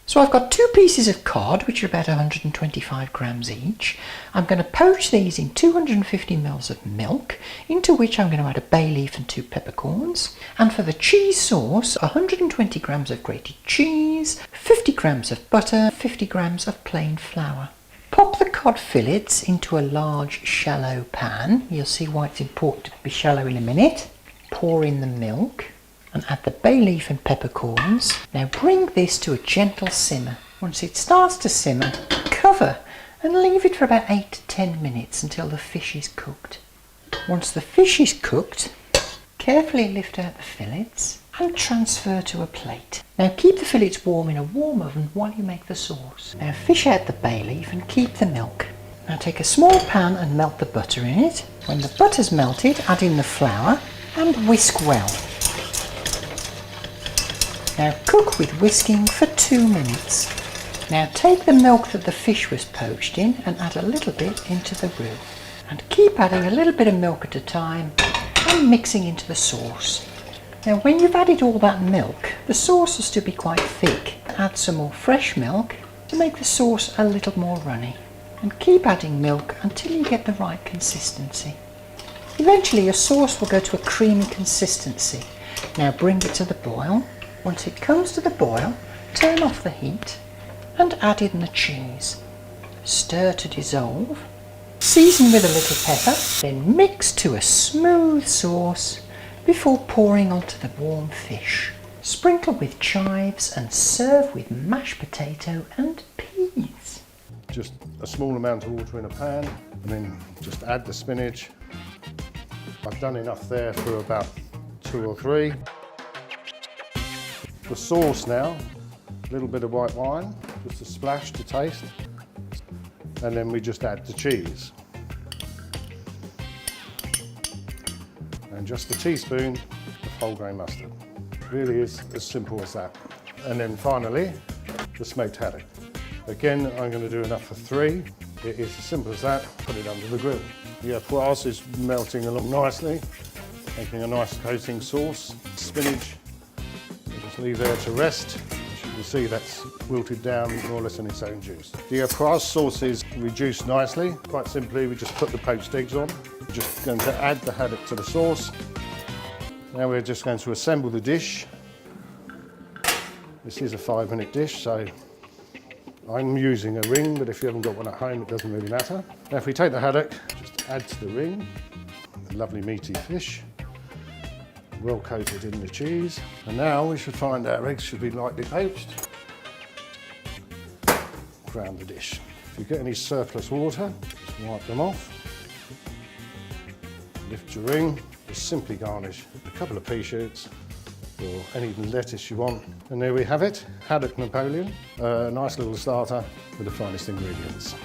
So I've got 2 pieces of cod, which are about 125 grams each. I'm going to poach these in 250 ml of milk, into which I'm going to add a bay leaf and 2 peppercorns. And for the cheese sauce, 120 grams of grated cheese, 50 grams of butter, 50 grams of plain flour. Pop the cod fillets into a large shallow pan. You'll see why it's important to be shallow in a minute. Pour in the milk and add the bay leaf and peppercorns. Now bring this to a gentle simmer. Once it starts to simmer, cover and leave it for about 8 to 10 minutes until the fish is cooked. Once the fish is cooked, carefully lift out the fillets and transfer to a plate. Now keep the fillets warm in a warm oven while you make the sauce. Now fish out the bay leaf and keep the milk. Now take a small pan and melt the butter in it. When the butter's melted, add in the flour and whisk well. Now cook with whisking for 2 minutes. Now take the milk that the fish was poached in and add a little bit into the roux. And keep adding a little bit of milk at a time and mixing into the sauce. Now when you've added all that milk, the sauce will still be quite thick. Add some more fresh milk to make the sauce a little more runny. And keep adding milk until you get the right consistency. Eventually your sauce will go to a creamy consistency. Now bring it to the boil. Once it comes to the boil, turn off the heat and add in the cheese. Stir to dissolve. Season with a little pepper, then mix to a smooth sauce before pouring onto the warm fish. Sprinkle with chives and serve with mashed potato and peas. Just a small amount of water in a pan and then just add the spinach. I've done enough there for about 2 or 3. The sauce now, a little bit of white wine, just a splash to taste, and then we just add the cheese. And just a teaspoon of whole grain mustard. Really is as simple as that. And then finally, the smoked haddock. Again, I'm going to do enough for 3. It is as simple as that. Put it under the grill. The pois is melting along nicely, making a nice coating sauce. Spinach, we just leave there to rest. As you can see, that's wilted down more or less in its own juice. The pois sauce is reduced nicely. Quite simply, we just put the poached eggs on. We're just going to add the haddock to the sauce. Now we're just going to assemble the dish. This is a 5-minute dish, so I'm using a ring, but if you haven't got one at home, it doesn't really matter. Now if we take the haddock, just add to the ring, a lovely meaty fish, well coated in the cheese. And now we should find our eggs should be lightly poached. Crown the dish. If you get any surplus water, just wipe them off. Lift your ring, just simply garnish with a couple of pea shoots or any lettuce you want. And there we have it, haddock Napoleon, a nice little starter with the finest ingredients.